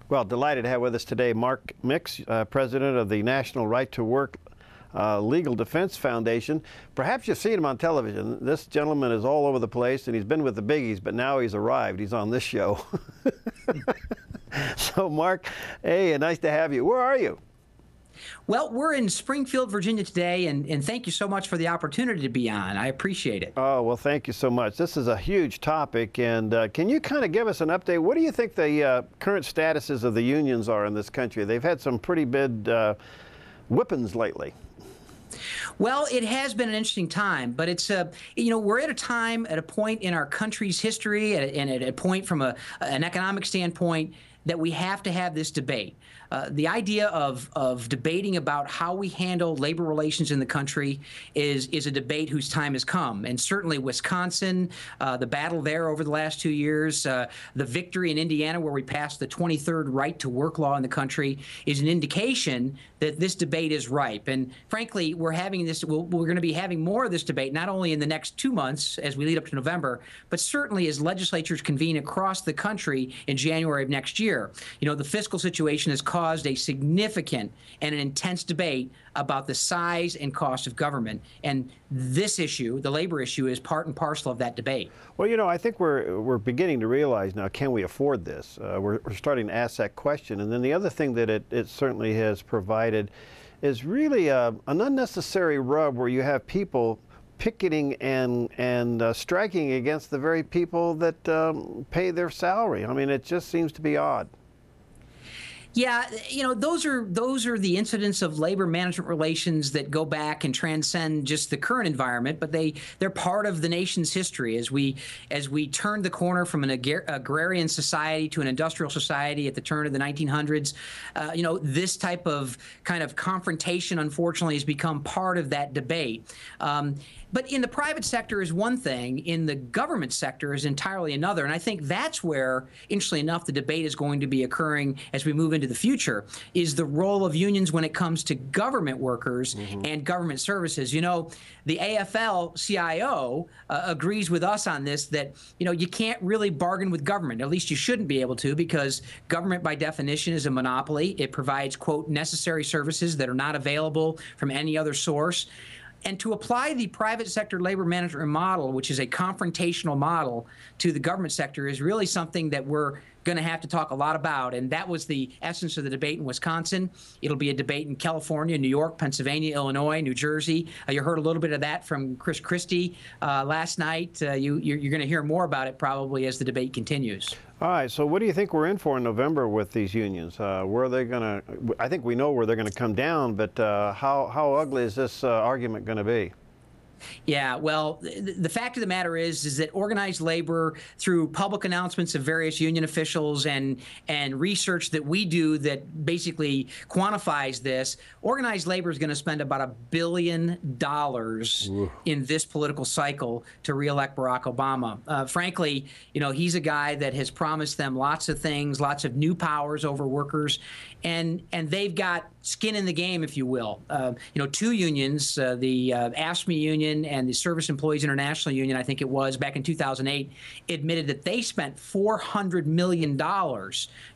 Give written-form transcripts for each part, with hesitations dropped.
Well, delighted to have with us today Mark Mix, president of the National Right to Work Legal Defense Foundation. Perhaps you've seen him on television. This gentleman is all over the place, and he's been with the biggies, but now he's arrived. He's on this show. So, Mark, hey, nice to have you. Where are you? Well, we're in Springfield, Virginia today, and thank you so much for the opportunity to be on. I appreciate it. Oh, well, thank you so much. This is a huge topic, and can you kind of give us an update? What do you think the current statuses of the unions are in this country? They've had some pretty big whippings lately. Well, it has been an interesting time, but it's we're at a time, at a point in our country's history, and at a point from an economic standpoint, that we have to have this debate. The idea of debating about how we handle labor relations in the country is a debate whose time has come. And certainly Wisconsin, the battle there over the last 2 years, the victory in Indiana where we passed the 23rd right to work law in the country is an indication that this debate is ripe. And frankly, we're going to be having more of this debate, not only in the next 2 months as we lead up to November, but certainly as legislatures convene across the country in January of next year. You know, the fiscal situation has caused a significant and an intense debate about the size and cost of government. And this issue, the labor issue, is part and parcel of that debate. Well, you know, I think we're beginning to realize now, can we afford this? We're starting to ask that question. And then the other thing that it certainly has provided is really an unnecessary rub where you have people picketing and striking against the very people that pay their salary. I mean, it just seems to be odd. Yeah, you know, those are the incidents of labor management relations that go back and transcend just the current environment, but they're part of the nation's history as we turned the corner from an agrarian society to an industrial society at the turn of the 1900s. You know, this type of kind of confrontation, unfortunately, has become part of that debate. But in the private sector is one thing, in the government sector is entirely another. And I think that's where, interestingly enough, the debate is going to be occurring as we move into the future, is the role of unions when it comes to government workers and government services. You know, the AFL-CIO agrees with us on this, that, you know, you can't really bargain with government. At least you shouldn't be able to, because government by definition is a monopoly. It provides, quote, necessary services that are not available from any other source. And to apply the private sector labor management model, which is a confrontational model, to the government sector is really something that we're going to have to talk a lot about. And that was the essence of the debate in Wisconsin. It'll be a debate in California, New York, Pennsylvania, Illinois, New Jersey. You heard a little bit of that from Chris Christie last night. You're going to hear more about it probably as the debate continues. All right, so what do you think we're in for in November with these unions? Where are they going to, I think we know where they're going to come down, but how ugly is this argument going to be? Yeah, well, the fact of the matter is that organized labor, through public announcements of various union officials and research that we do that basically quantifies this, organized labor is going to spend about $1 billion in this political cycle to reelect Barack Obama. Frankly, you know, he's a guy that has promised them lots of things, lots of new powers over workers, and they've got skin in the game, if you will. You know, two unions, the AFSCME union and the Service Employees International Union, I think it was, back in 2008, admitted that they spent $400 million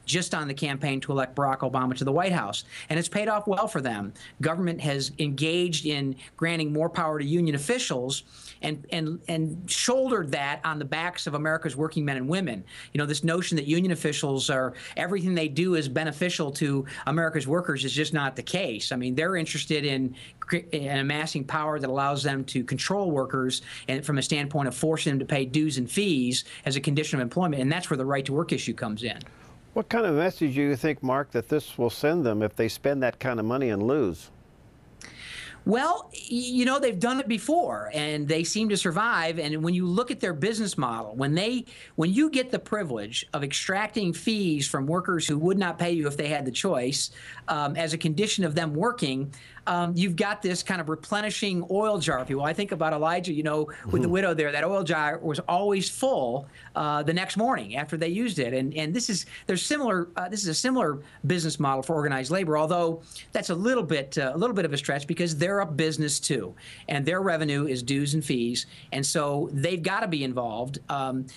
just on the campaign to elect Barack Obama to the White House. And it's paid off well for them. Government has engaged in granting more power to union officials and shouldered that on the backs of America's working men and women. You know, this notion that union officials are, everything they do is beneficial to America's workers is just not the case. I mean, they're interested in amassing power that allows them to control workers, and from a standpoint of forcing them to pay dues and fees as a condition of employment, and that's where the right to work issue comes in. What kind of message do you think, Mark, that this will send them if they spend that kind of money and lose? Well, you know, they've done it before, and they seem to survive. And when you look at their business model, when you get the privilege of extracting fees from workers who would not pay you if they had the choice, as a condition of them working, you've got this kind of replenishing oil jar, if you will. I think about Elijah, you know, with the widow there, that oil jar was always full the next morning after they used it. And this is this is a similar business model for organized labor, although that's a little bit of a stretch because they're a business too, and their revenue is dues and fees, and so they've got to be involved.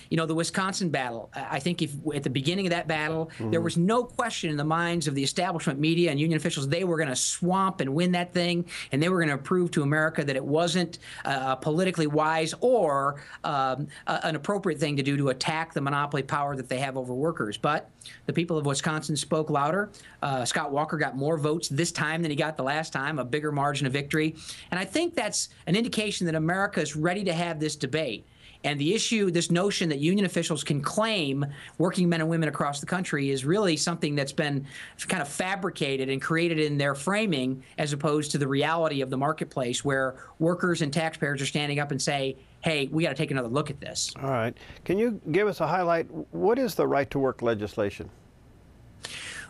You know, the Wisconsin battle, I think if at the beginning of that battle, there was no question in the minds of the establishment media and union officials they were going to swamp and win that thing, and they were going to prove to America that it wasn't politically wise or an appropriate thing to do to attack the monopoly power that they have over workers. But the people of Wisconsin spoke louder. Scott Walker got more votes this time than he got the last time, a bigger margin of victory. And I think that's an indication that America is ready to have this debate. And the issue, this notion that union officials can claim working men and women across the country is really something that's been kind of fabricated and created in their framing as opposed to the reality of the marketplace where workers and taxpayers are standing up and say, hey, we got to take another look at this. All right. Can you give us a highlight? What is the right to work legislation?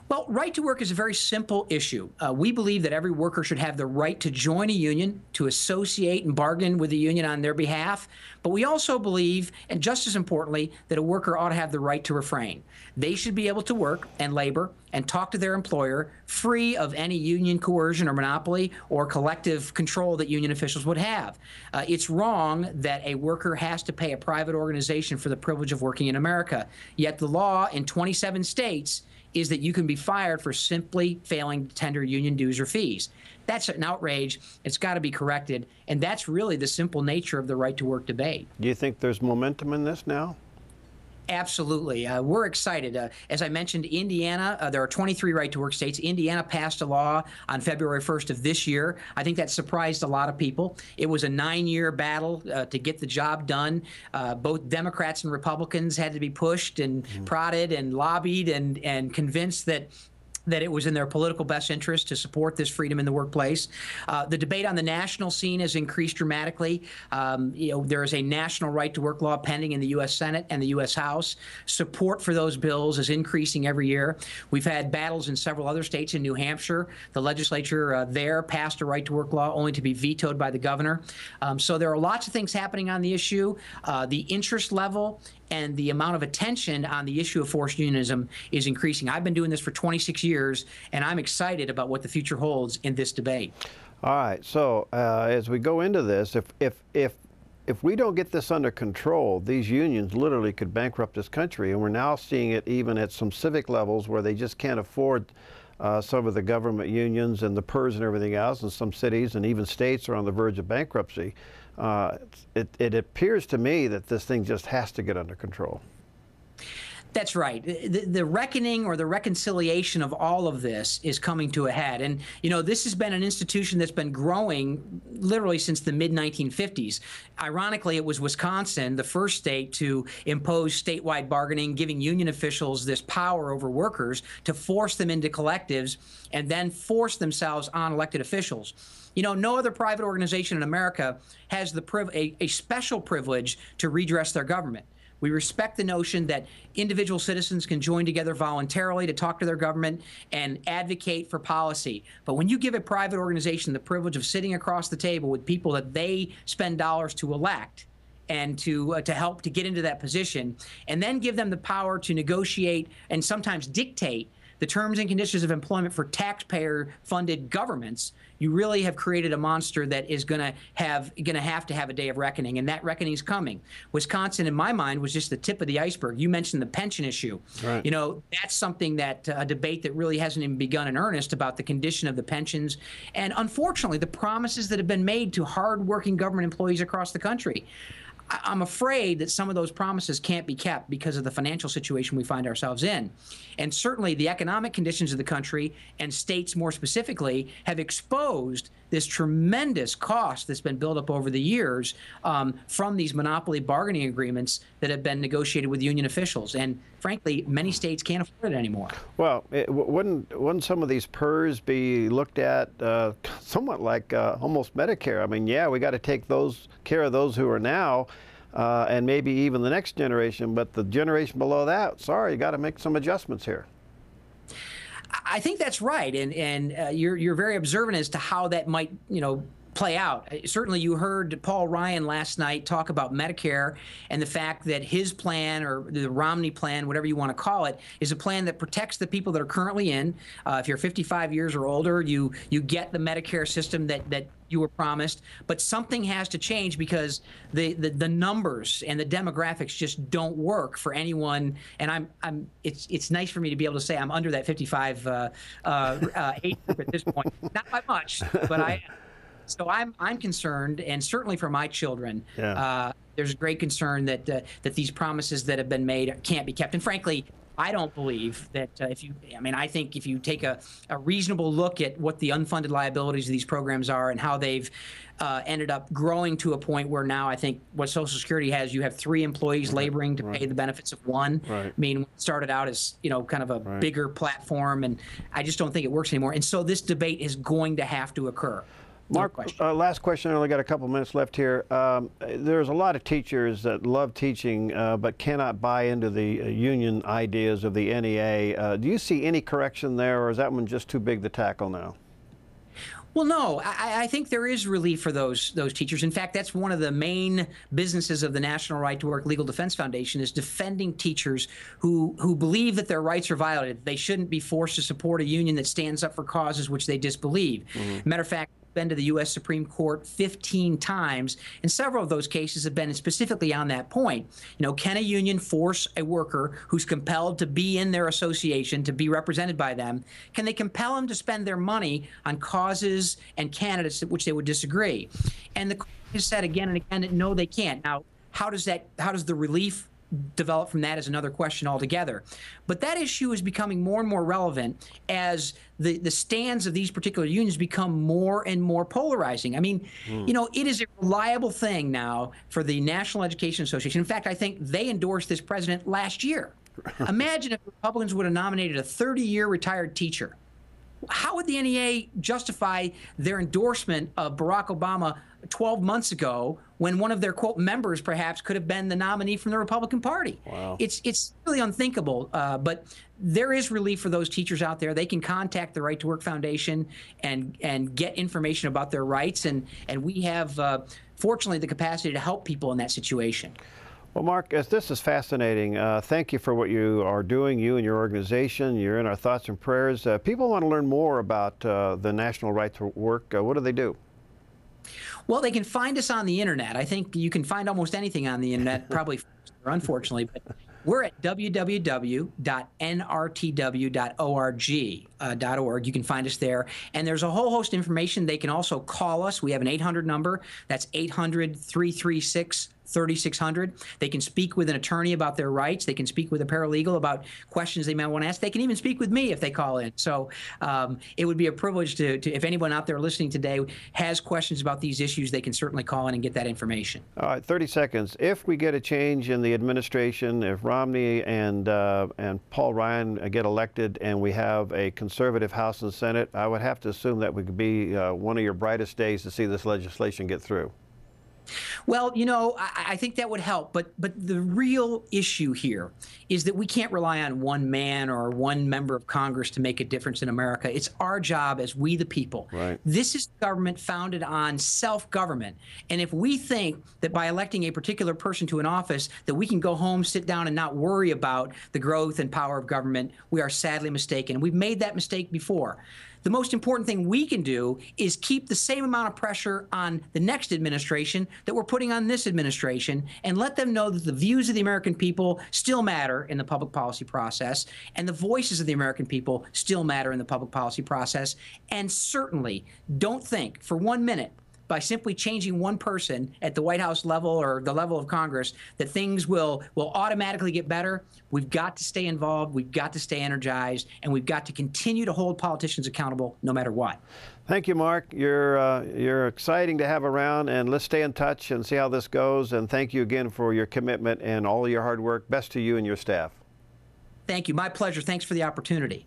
Well, right to work is a very simple issue. We believe that every worker should have the right to join a union, to associate and bargain with the union on their behalf. But we also believe, and just as importantly, that a worker ought to have the right to refrain. They should be able to work and labor and talk to their employer free of any union coercion or monopoly or collective control that union officials would have. It's wrong that a worker has to pay a private organization for the privilege of working in America. Yet the law in 27 states is that you can be fired for simply failing to tender union dues or fees. That's an outrage. It's got to be corrected. And that's really the simple nature of the right to work debate. Do you think there's momentum in this now? Absolutely. We're excited. As I mentioned, Indiana, there are 23 right-to-work states. Indiana passed a law on February 1st of this year. I think that surprised a lot of people. It was a 9-year battle to get the job done. Both Democrats and Republicans had to be pushed and prodded and lobbied and convinced that it was in their political best interest to support this freedom in the workplace. The debate on the national scene has increased dramatically. You know, there is a national right-to-work law pending in the U.S. Senate and the U.S. House. Support for those bills is increasing every year. We've had battles in several other states. In New Hampshire, the legislature there passed a right-to-work law only to be vetoed by the governor. So there are lots of things happening on the issue. The interest level and the amount of attention on the issue of forced unionism is increasing. I've been doing this for 26 years, and I'm excited about what the future holds in this debate. All right. So as we go into this, if we don't get this under control, these unions literally could bankrupt this country, and we're now seeing it even at some civic levels where they just can't afford some of the government unions and the PERS and everything else, and some cities and even states are on the verge of bankruptcy. It appears to me that this thing just has to get under control. That's right. The reckoning or the reconciliation of all of this is coming to a head. And, you know, this has been an institution that's been growing literally since the mid-1950s. Ironically, it was Wisconsin, the first state to impose statewide bargaining, giving union officials this power over workers to force them into collectives and then force themselves on elected officials. You know, no other private organization in America has a special privilege to redress their government. We respect the notion that individual citizens can join together voluntarily to talk to their government and advocate for policy. But when you give a private organization the privilege of sitting across the table with people that they spend dollars to elect and to help to get into that position, and then give them the power to negotiate and sometimes dictate the terms and conditions of employment for taxpayer-funded governments, you really have created a monster that is going to have to have a day of reckoning, and that reckoning is coming. Wisconsin, in my mind, was just the tip of the iceberg. You mentioned the pension issue. Right. You know, that's something that a debate that really hasn't even begun in earnest about the condition of the pensions, and unfortunately, the promises that have been made to hard-working government employees across the country. I'm afraid that some of those promises can't be kept because of the financial situation we find ourselves in. And certainly the economic conditions of the country and states more specifically have exposed this tremendous cost that's been built up over the years from these monopoly bargaining agreements that have been negotiated with union officials. And frankly, many states can't afford it anymore. Well, wouldn't some of these PERS be looked at somewhat like almost Medicare? I mean, yeah, we got to take care of those who are now, and maybe even the next generation, but the generation below that, sorry, you got to make some adjustments here. I think that's right, and you're very observant as to how that might play out. Certainly, you heard Paul Ryan last night talk about Medicare and the fact that his plan, or the Romney plan, whatever you want to call it, is a plan that protects the people that are currently in. If you're 55 years or older, you get the Medicare system that you were promised. But something has to change, because the numbers and the demographics just don't work for anyone. And it's nice for me to be able to say I'm under that 55 age group at this point. Not by much, but I am. So I'm concerned, and certainly for my children, there's great concern that these promises that have been made can't be kept. And frankly, I don't believe that I think if you take a reasonable look at what the unfunded liabilities of these programs are and how they've ended up growing to a point where now I think what Social Security has, you have 3 employees laboring to pay the benefits of 1. Right. I mean, it started out as, kind of a bigger platform, and I just don't think it works anymore. And so this debate is going to have to occur. Mark, last question. I only got a couple minutes left here. There's a lot of teachers that love teaching but cannot buy into the union ideas of the NEA. Do you see any correction there, or is that one just too big to tackle now? Well, no, I think there is relief for those teachers. In fact, that's one of the main businesses of the National Right to Work Legal Defense Foundation, is defending teachers who believe that their rights are violated. They shouldn't be forced to support a union that stands up for causes which they disbelieve. Matter of fact, been to the U.S. Supreme Court 15 times, and several of those cases have been specifically on that point. Can a union force a worker who's compelled to be in their association, to be represented by them? Can they compel them to spend their money on causes and candidates which they would disagree? And the court has said again and again that no, they can't. Now, how does the relief develop from that is another question altogether. But that issue is becoming more and more relevant as the stands of these particular unions become more and more polarizing. I mean, it is a reliable thing now for the National Education Association. In fact, I think they endorsed this president last year. Imagine if Republicans would have nominated a 30-year retired teacher. How would the NEA justify their endorsement of Barack Obama 12 months ago, when one of their, quote, members perhaps could have been the nominee from the Republican Party? Wow. It's really unthinkable, but there is relief for those teachers out there. They can contact the Right to Work Foundation and get information about their rights, and we have, fortunately, the capacity to help people in that situation. Well, Mark, this is fascinating. Thank you for what you are doing, you and your organization. You're in our thoughts and prayers. People want to learn more about the National Right to Work. What do they do? Well, they can find us on the internet. I think you can find almost anything on the internet, probably, unfortunately, but we're at www.nrtw.org. You can find us there. And there's a whole host of information. They can also call us. We have an 800 number. That's 800-336-3600. They can speak with an attorney about their rights. They can speak with a paralegal about questions they might want to ask. They can even speak with me if they call in. So it would be a privilege to if anyone out there listening today has questions about these issues, they can certainly call in and get that information. All right, 30 seconds. If we get a change in the administration, if Romney and Paul Ryan get elected and we have a conservative House and Senate, I would have to assume that would be one of your brightest days to see this legislation get through. Well, I think that would help, but the real issue here is that we can't rely on one man or one member of Congress to make a difference in America. It's our job as we the people. Right. This is government founded on self-government, and if we think that by electing a particular person to an office that we can go home, sit down, and not worry about the growth and power of government, we are sadly mistaken. We've made that mistake before. The most important thing we can do is keep the same amount of pressure on the next administration that we're putting on this administration, and let them know that the views of the American people still matter in the public policy process, and the voices of the American people still matter in the public policy process. And certainly don't think for 1 minute, by simply changing one person at the White House level or the level of Congress, that things will automatically get better. We've got to stay involved, we've got to stay energized, and we've got to continue to hold politicians accountable no matter what. Thank you, Mark. You're exciting to have around, and let's stay in touch and see how this goes. And thank you again for your commitment and all of your hard work. Best to you and your staff. Thank you. My pleasure. Thanks for the opportunity.